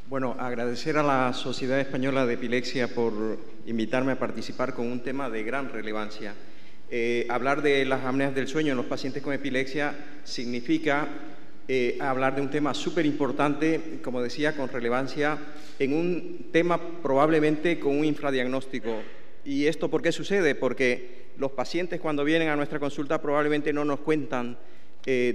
Bueno, agradecer a la Sociedad Española de Epilepsia por invitarme a participar con un tema de gran relevancia. Hablar de las apneas del sueño en los pacientes con epilepsia significa hablar de un tema súper importante, como decía, con relevancia, en un tema probablemente con un infradiagnóstico. ¿Y esto por qué sucede? Porque los pacientes cuando vienen a nuestra consulta probablemente no nos cuentan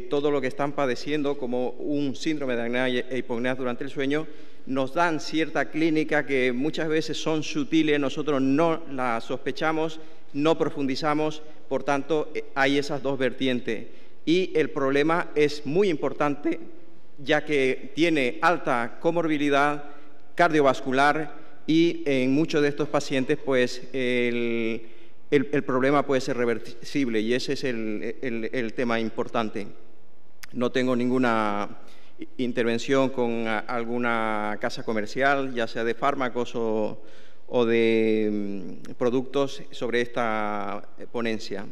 todo lo que están padeciendo como un síndrome de apnea e hipopnea durante el sueño. Nos dan cierta clínica que muchas veces son sutiles, nosotros no la sospechamos, no profundizamos, por tanto hay esas dos vertientes. Y el problema es muy importante, ya que tiene alta comorbilidad cardiovascular y en muchos de estos pacientes pues el problema puede ser reversible y ese es el tema importante. No tengo ninguna intervención con alguna casa comercial, ya sea de fármacos o de productos sobre esta ponencia.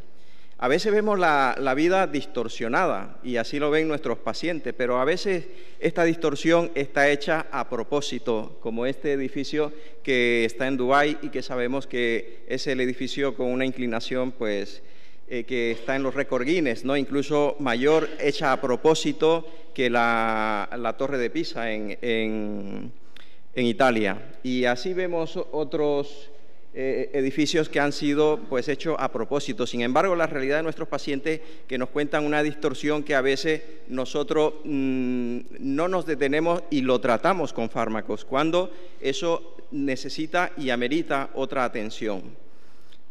A veces vemos la vida distorsionada y así lo ven nuestros pacientes, pero a veces esta distorsión está hecha a propósito, como este edificio que está en Dubái y que sabemos que es el edificio con una inclinación pues, que está en los récord Guinness, ¿no? Incluso mayor, hecha a propósito que la Torre de Pisa en Italia. Y así vemos otros edificios que han sido pues hechos a propósito. Sin embargo, la realidad de nuestros pacientes que nos cuentan una distorsión que a veces nosotros no nos detenemos y lo tratamos con fármacos, cuando eso necesita y amerita otra atención.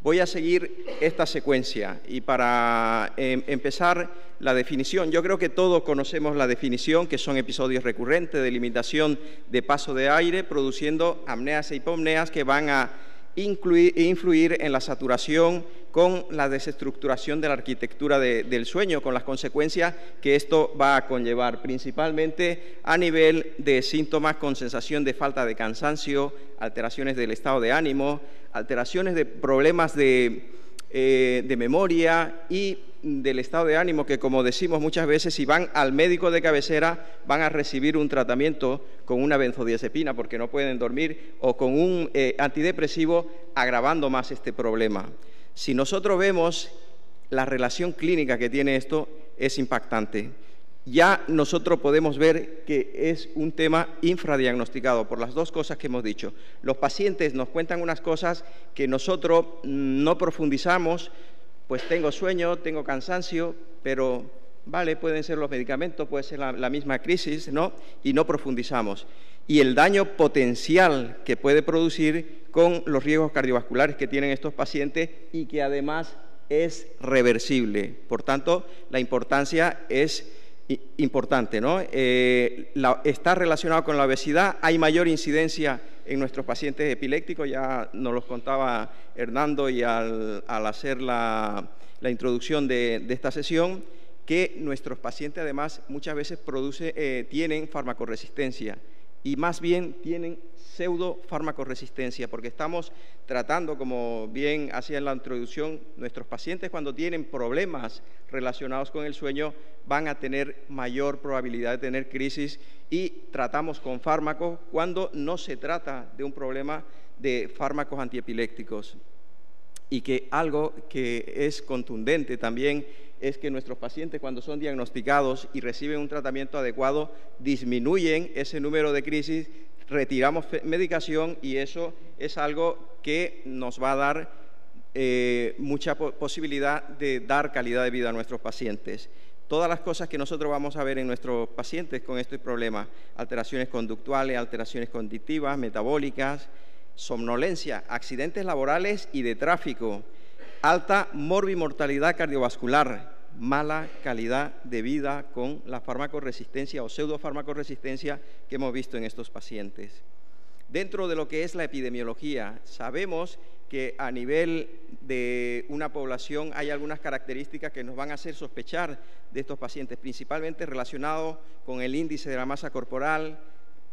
Voy a seguir esta secuencia y para empezar la definición. Yo creo que todos conocemos la definición, que son episodios recurrentes de limitación de paso de aire produciendo apneas e hipopneas que van a influir en la saturación con la desestructuración de la arquitectura del sueño, con las consecuencias que esto va a conllevar, principalmente a nivel de síntomas con sensación de falta de cansancio, alteraciones del estado de ánimo, alteraciones de problemas de memoria y del estado de ánimo, que como decimos muchas veces, si van al médico de cabecera van a recibir un tratamiento con una benzodiazepina porque no pueden dormir o con un antidepresivo, agravando más este problema. Si nosotros vemos la relación clínica que tiene esto, es impactante. Ya nosotros podemos ver que es un tema infradiagnosticado por las dos cosas que hemos dicho. Los pacientes nos cuentan unas cosas que nosotros no profundizamos, pues tengo sueño, tengo cansancio, pero vale, pueden ser los medicamentos, puede ser la misma crisis, ¿no? Y no profundizamos. Y el daño potencial que puede producir con los riesgos cardiovasculares que tienen estos pacientes y que además es reversible. Por tanto, la importancia es importante, ¿no? Está relacionado con la obesidad, hay mayor incidencia en nuestros pacientes epilépticos, ya nos los contaba Hernando y al hacer la introducción de esta sesión, que nuestros pacientes además muchas veces tienen farmacoresistencia y más bien tienen pseudofarmacoresistencia, porque estamos tratando, como bien hacía en la introducción, nuestros pacientes cuando tienen problemas relacionados con el sueño van a tener mayor probabilidad de tener crisis y tratamos con fármacos cuando no se trata de un problema de fármacos antiepilépticos. Y que algo que es contundente también es que nuestros pacientes cuando son diagnosticados y reciben un tratamiento adecuado disminuyen ese número de crisis, retiramos medicación y eso es algo que nos va a dar mucha posibilidad de dar calidad de vida a nuestros pacientes. Todas las cosas que nosotros vamos a ver en nuestros pacientes con este problema, alteraciones conductuales, alteraciones cognitivas, metabólicas, somnolencia, accidentes laborales y de tráfico, alta morbimortalidad cardiovascular, mala calidad de vida con la farmacoresistencia o pseudofarmacoresistencia que hemos visto en estos pacientes. Dentro de lo que es la epidemiología, sabemos que a nivel de una población hay algunas características que nos van a hacer sospechar de estos pacientes, principalmente relacionados con el índice de la masa corporal,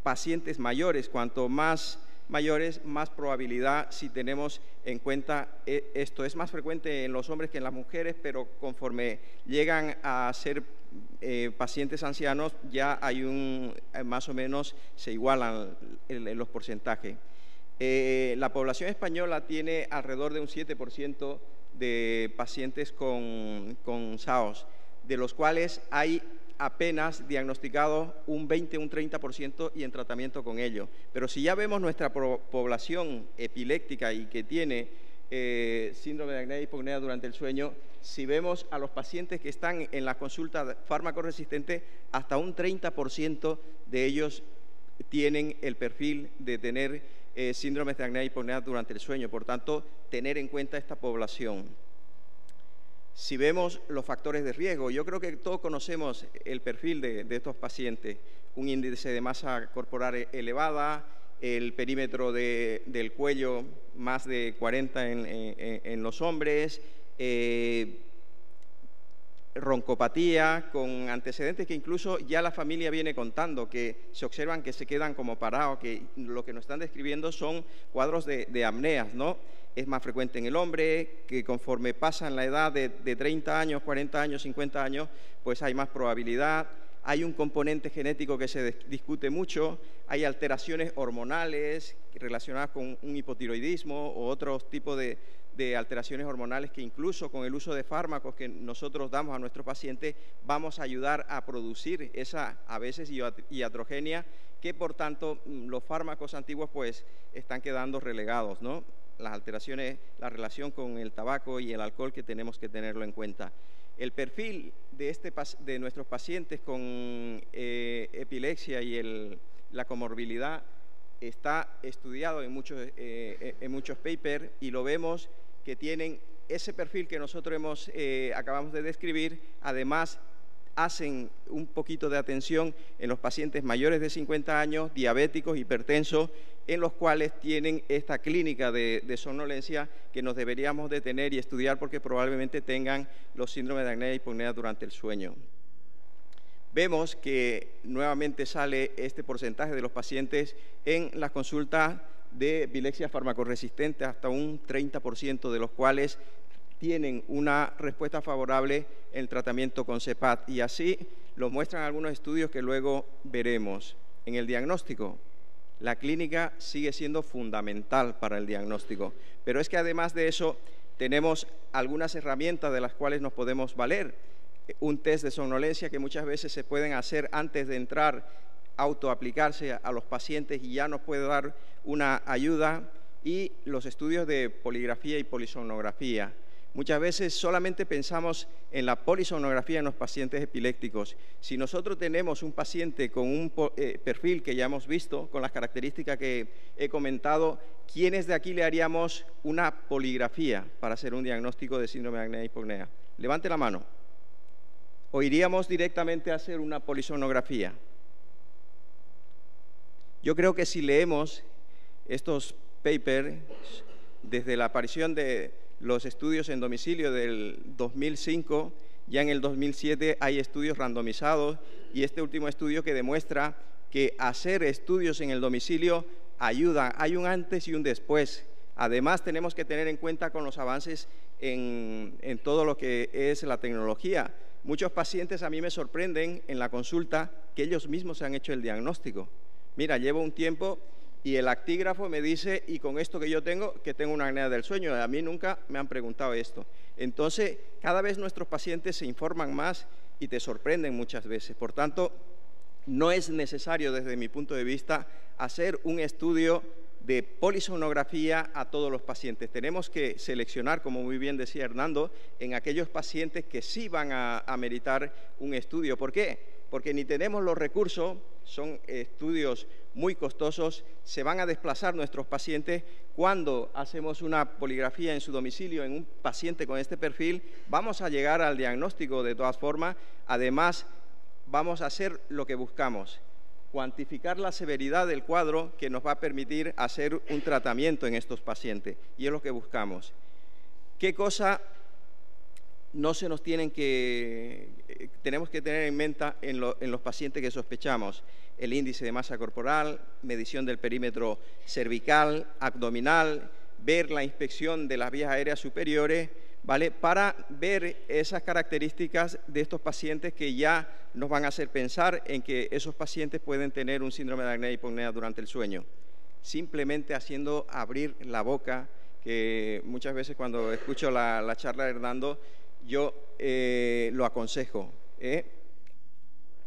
pacientes mayores, cuanto más mayores, más probabilidad si tenemos en cuenta esto. Es más frecuente en los hombres que en las mujeres, pero conforme llegan a ser pacientes ancianos, ya hay más o menos se igualan los porcentajes. La población española tiene alrededor de un 7% de pacientes con SAOS, de los cuales hay apenas diagnosticados un 20, un 30% y en tratamiento con ello. Pero si ya vemos nuestra población epiléptica y que tiene síndrome de apnea y hipopnea durante el sueño, si vemos a los pacientes que están en la consulta fármaco resistente, hasta un 30% de ellos tienen el perfil de tener síndrome de apnea y hipopnea durante el sueño. Por tanto, tener en cuenta esta población. Si vemos los factores de riesgo, yo creo que todos conocemos el perfil de estos pacientes. Un índice de masa corporal elevada, el perímetro del cuello más de 40 en los hombres, roncopatía, con antecedentes que incluso ya la familia viene contando, que se observan que se quedan como parados, que lo que nos están describiendo son cuadros de apneas, ¿no? Es más frecuente en el hombre, que conforme pasan la edad de 30 años, 40 años, 50 años, pues hay más probabilidad. Hay un componente genético que se discute mucho, hay alteraciones hormonales relacionadas con un hipotiroidismo o otros tipos de alteraciones hormonales que incluso con el uso de fármacos que nosotros damos a nuestros pacientes vamos a ayudar a producir esa a veces iatrogenia, que por tanto los fármacos antiguos pues están quedando relegados, ¿no? Las alteraciones, la relación con el tabaco y el alcohol, que tenemos que tenerlo en cuenta. El perfil de nuestros pacientes con epilepsia y la comorbilidad está estudiado en muchos papers, y lo vemos que tienen ese perfil que nosotros acabamos de describir. Además, hacen un poquito de atención en los pacientes mayores de 50 años, diabéticos, hipertensos, en los cuales tienen esta clínica de somnolencia que nos deberíamos de tener y estudiar, porque probablemente tengan los síndromes de apnea y hipopnea durante el sueño. Vemos que nuevamente sale este porcentaje de los pacientes en las consultas de epilepsia farmacoresistente, hasta un 30% de los cuales tienen una respuesta favorable en el tratamiento con CEPAT, y así lo muestran algunos estudios que luego veremos. En el diagnóstico, la clínica sigue siendo fundamental para el diagnóstico, pero es que además de eso tenemos algunas herramientas de las cuales nos podemos valer. Un test de somnolencia que muchas veces se pueden hacer antes de entrar, autoaplicarse a los pacientes, y ya nos puede dar una ayuda, y los estudios de poligrafía y polisomnografía. Muchas veces solamente pensamos en la polisomnografía en los pacientes epilépticos. Si nosotros tenemos un paciente con un perfil que ya hemos visto, con las características que he comentado, ¿quiénes de aquí le haríamos una poligrafía para hacer un diagnóstico de síndrome de apnea y hipopnea? Levante la mano. ¿O iríamos directamente a hacer una polisomnografía? Yo creo que si leemos estos papers, desde la aparición de los estudios en domicilio del 2005, ya en el 2007 hay estudios randomizados, y este último estudio que demuestra que hacer estudios en el domicilio ayuda, hay un antes y un después. Además, tenemos que tener en cuenta con los avances en todo lo que es la tecnología. Muchos pacientes a mí me sorprenden en la consulta que ellos mismos se han hecho el diagnóstico. Mira, llevo un tiempo y el actígrafo me dice, y con esto que yo tengo, que tengo una apnea del sueño. A mí nunca me han preguntado esto. Entonces, cada vez nuestros pacientes se informan más y te sorprenden muchas veces. Por tanto, no es necesario, desde mi punto de vista, hacer un estudio de polisomnografía a todos los pacientes. Tenemos que seleccionar, como muy bien decía Hernando, en aquellos pacientes que sí van a meritar un estudio. ¿Por qué? Porque ni tenemos los recursos, son estudios muy costosos, se van a desplazar nuestros pacientes. Cuando hacemos una poligrafía en su domicilio en un paciente con este perfil, vamos a llegar al diagnóstico de todas formas. Además, vamos a hacer lo que buscamos, cuantificar la severidad del cuadro, que nos va a permitir hacer un tratamiento en estos pacientes, y es lo que buscamos. ¿Qué cosa no se nos tenemos que tener en mente en los pacientes que sospechamos el índice de masa corporal, medición del perímetro cervical, abdominal, ver la inspección de las vías aéreas superiores, ¿vale? Para ver esas características de estos pacientes que ya nos van a hacer pensar en que esos pacientes pueden tener un síndrome de apnea y hipopnea durante el sueño. Simplemente haciendo abrir la boca, que muchas veces cuando escucho la charla de Hernando, yo lo aconsejo.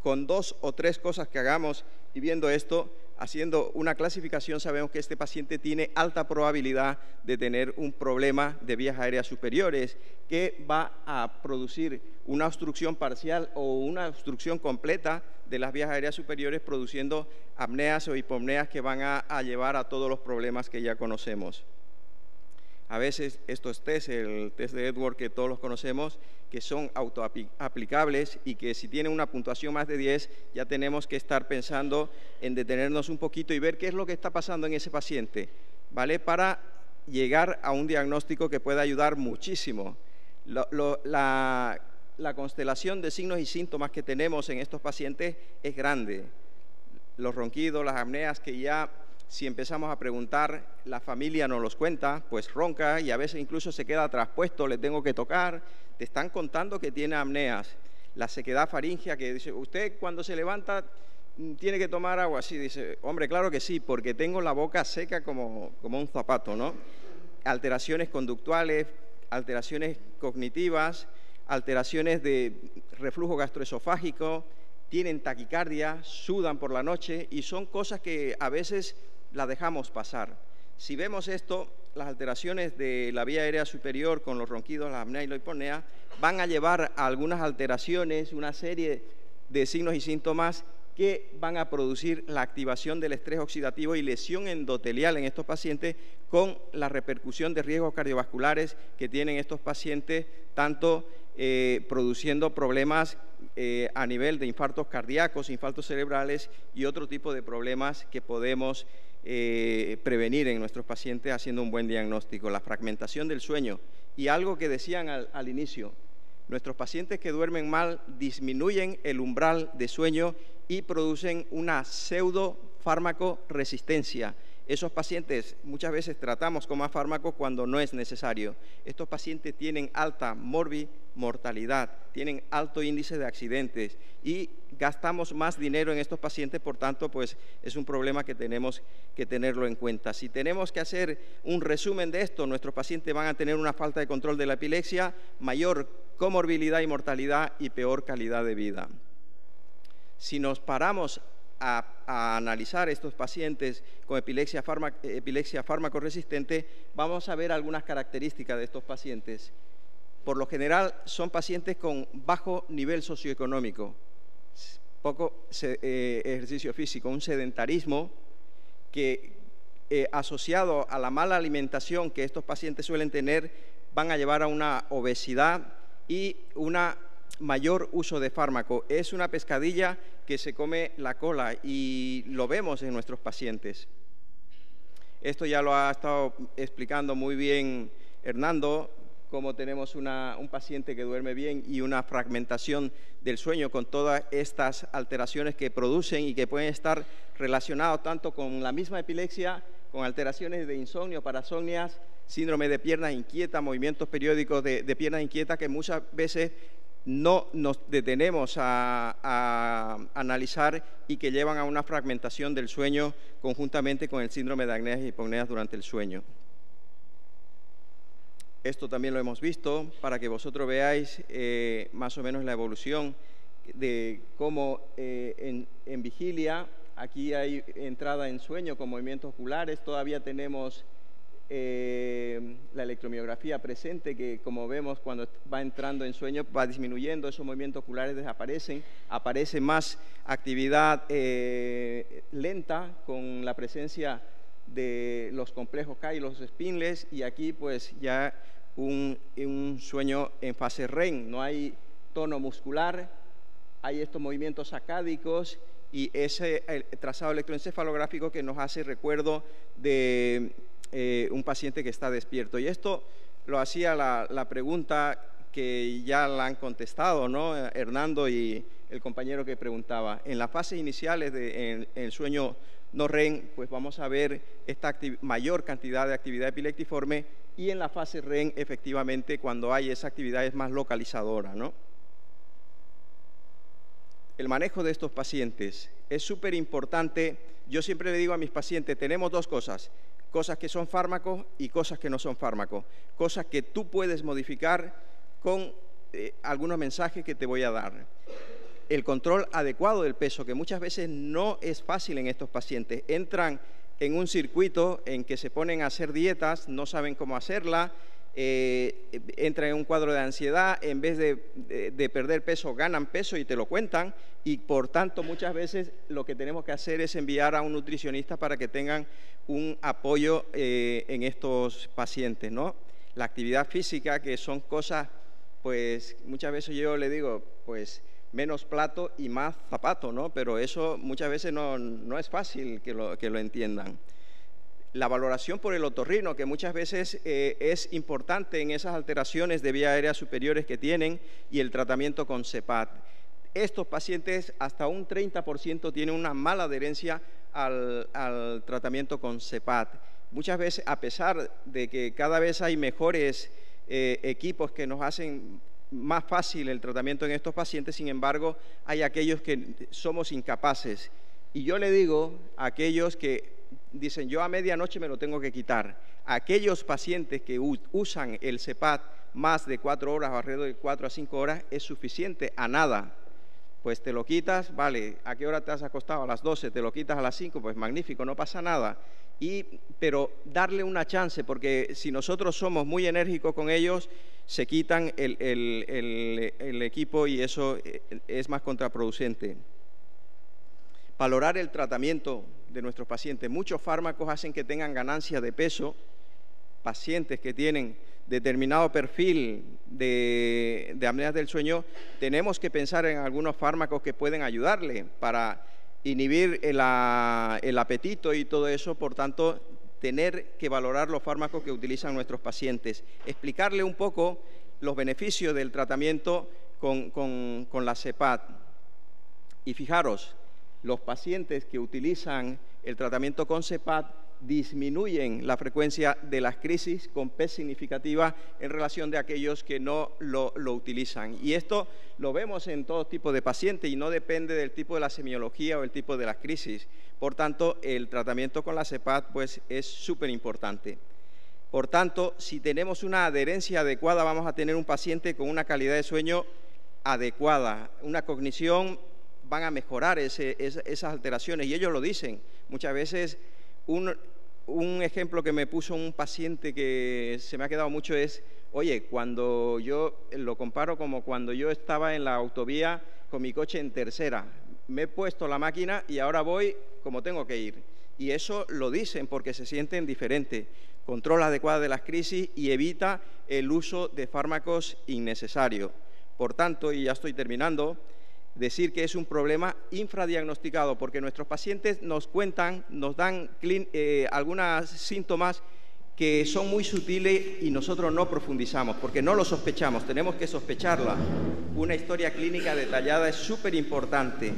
Con 2 o 3 cosas que hagamos y viendo esto, haciendo una clasificación, sabemos que este paciente tiene alta probabilidad de tener un problema de vías aéreas superiores que va a producir una obstrucción parcial o una obstrucción completa de las vías aéreas superiores, produciendo apneas o hipopneas que van a llevar a todos los problemas que ya conocemos. A veces estos test, el test de Edwards que todos los conocemos, que son autoaplicables y que si tienen una puntuación más de 10 ya tenemos que estar pensando en detenernos un poquito y ver qué es lo que está pasando en ese paciente, ¿vale? Para llegar a un diagnóstico que pueda ayudar muchísimo. La constelación de signos y síntomas que tenemos en estos pacientes es grande. Los ronquidos, las apneas que ya, si empezamos a preguntar, la familia nos los cuenta, pues ronca y a veces incluso se queda traspuesto, le tengo que tocar, te están contando que tiene apneas. La sequedad faríngea que dice, usted cuando se levanta tiene que tomar agua, así dice, hombre, claro que sí, porque tengo la boca seca como un zapato, ¿no? Alteraciones conductuales, alteraciones cognitivas, alteraciones de reflujo gastroesofágico, tienen taquicardia, sudan por la noche y son cosas que a veces las dejamos pasar. Si vemos esto, las alteraciones de la vía aérea superior con los ronquidos, la apnea y la hipopnea, van a llevar a algunas alteraciones, una serie de signos y síntomas que van a producir la activación del estrés oxidativo y lesión endotelial en estos pacientes, con la repercusión de riesgos cardiovasculares que tienen estos pacientes, tanto produciendo problemas a nivel de infartos cardíacos, infartos cerebrales y otro tipo de problemas que podemos prevenir en nuestros pacientes haciendo un buen diagnóstico. La fragmentación del sueño y algo que decían al inicio, nuestros pacientes que duermen mal disminuyen el umbral de sueño y producen una pseudo-fármaco resistencia. Esos pacientes muchas veces tratamos con más fármacos cuando no es necesario. Estos pacientes tienen alta mortalidad, tienen alto índice de accidentes y gastamos más dinero en estos pacientes, por tanto, pues es un problema que tenemos que tenerlo en cuenta. Si tenemos que hacer un resumen de esto, nuestros pacientes van a tener una falta de control de la epilepsia, mayor comorbilidad y mortalidad y peor calidad de vida. Si nos paramos a analizar estos pacientes con epilepsia fármaco resistente, vamos a ver algunas características de estos pacientes. Por lo general son pacientes con bajo nivel socioeconómico, poco ejercicio físico, un sedentarismo que asociado a la mala alimentación que estos pacientes suelen tener, van a llevar a una obesidad y una mayor uso de fármaco. Es una pescadilla que se come la cola y lo vemos en nuestros pacientes. Esto ya lo ha estado explicando muy bien Hernando, cómo tenemos un paciente que duerme bien y una fragmentación del sueño con todas estas alteraciones que producen y que pueden estar relacionados tanto con la misma epilepsia, con alteraciones de insomnio, parasomnias, síndrome de piernas inquietas, movimientos periódicos de piernas inquietas que muchas veces no nos detenemos a analizar y que llevan a una fragmentación del sueño conjuntamente con el síndrome de apneas y hipopneas durante el sueño. Esto también lo hemos visto para que vosotros veáis más o menos la evolución de cómo en vigilia, aquí hay entrada en sueño con movimientos oculares, todavía tenemos la electromiografía presente, que como vemos cuando va entrando en sueño va disminuyendo, esos movimientos oculares desaparecen, aparece más actividad lenta con la presencia de los complejos K y los spinles, y aquí pues ya un sueño en fase REM, no hay tono muscular, hay estos movimientos sacádicos y ese trazado electroencefalográfico que nos hace recuerdo de un paciente que está despierto. Y esto lo hacía la pregunta que ya la han contestado, ¿no? Hernando y el compañero que preguntaba. En las fases iniciales del sueño no REM, pues vamos a ver esta mayor cantidad de actividad epileptiforme, y en la fase REM, efectivamente, cuando hay esa actividad es más localizadora, ¿no? El manejo de estos pacientes es súper importante. Yo siempre le digo a mis pacientes, tenemos dos cosas que son fármacos y cosas que no son fármacos, cosas que tú puedes modificar con algunos mensajes que te voy a dar. El control adecuado del peso, que muchas veces no es fácil en estos pacientes. Entran en un circuito en que se ponen a hacer dietas, no saben cómo hacerla, entran en un cuadro de ansiedad, en vez de perder peso, ganan peso y te lo cuentan, y por tanto muchas veces lo que tenemos que hacer es enviar a un nutricionista para que tengan un apoyo en estos pacientes, ¿no? La actividad física, que son cosas, pues muchas veces yo le digo, pues menos plato y más zapato, ¿no? Pero eso muchas veces no es fácil que lo entiendan. La valoración por el otorrino, que muchas veces es importante en esas alteraciones de vía aérea superiores que tienen, y el tratamiento con CEPAT. Estos pacientes, hasta un 30% tienen una mala adherencia al tratamiento con CEPAT. Muchas veces, a pesar de que cada vez hay mejores equipos que nos hacen más fácil el tratamiento en estos pacientes, sin embargo, hay aquellos que somos incapaces. Y yo le digo a aquellos que dicen, yo a medianoche me lo tengo que quitar, a aquellos pacientes que usan el CEPAT más de 4 horas o alrededor de 4 a 5 horas, es suficiente a nada. Pues te lo quitas, vale, ¿a qué hora te has acostado? A las 12, te lo quitas a las 5, pues magnífico, no pasa nada. Pero darle una chance, porque si nosotros somos muy enérgicos con ellos, se quitan el equipo y eso es más contraproducente. Valorar el tratamiento de nuestros pacientes. Muchos fármacos hacen que tengan ganancia de peso. Pacientes que tienen determinado perfil de apneas del sueño, tenemos que pensar en algunos fármacos que pueden ayudarle para inhibir el apetito y todo eso. Por tanto, tener que valorar los fármacos que utilizan nuestros pacientes, explicarle un poco los beneficios del tratamiento con la CEPAT. Y fijaros, los pacientes que utilizan el tratamiento con CEPAT disminuyen la frecuencia de las crisis con P significativa en relación de aquellos que no lo utilizan. Y esto lo vemos en todo tipo de pacientes y no depende del tipo de la semiología o el tipo de las crisis. Por tanto, el tratamiento con la CEPAT pues, es súper importante. Por tanto, si tenemos una adherencia adecuada, vamos a tener un paciente con una calidad de sueño adecuada, una cognición, van a mejorar esas alteraciones, y ellos lo dicen. Muchas veces, un ejemplo que me puso un paciente que se me ha quedado mucho es, oye, cuando yo lo comparo como cuando yo estaba en la autovía con mi coche en tercera, me he puesto la máquina y ahora voy como tengo que ir. Y eso lo dicen porque se sienten diferentes. Control adecuado de las crisis y evita el uso de fármacos innecesarios. Por tanto, y ya estoy terminando, decir que es un problema infradiagnosticado, porque nuestros pacientes nos cuentan, nos dan algunos síntomas que son muy sutiles y nosotros no profundizamos, porque no lo sospechamos, tenemos que sospecharla. Una historia clínica detallada es súper importante,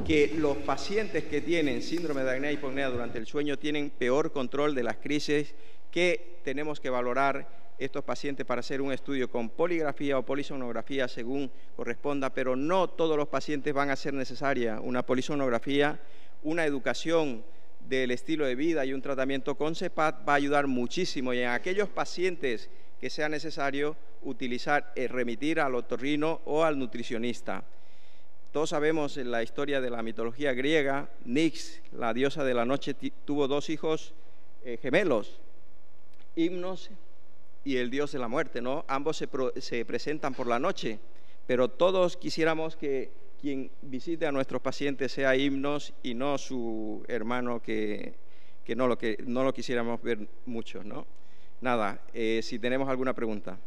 que los pacientes que tienen síndrome de apnea y hipopnea durante el sueño tienen peor control de las crisis, que tenemos que valorar estos pacientes para hacer un estudio con poligrafía o polisonografía según corresponda, pero no todos los pacientes van a ser necesaria una polisonografía. Una educación del estilo de vida y un tratamiento con CEPAT va a ayudar muchísimo, y en aquellos pacientes que sea necesario utilizar, remitir al otorrino o al nutricionista. Todos sabemos en la historia de la mitología griega, Nix, la diosa de la noche, tuvo 2 hijos gemelos, Himnos y el dios de la muerte, ¿no? Ambos se presentan por la noche, pero todos quisiéramos que quien visite a nuestros pacientes sea Himnos y no su hermano que no lo quisiéramos ver mucho, ¿no? Nada, si tenemos alguna pregunta.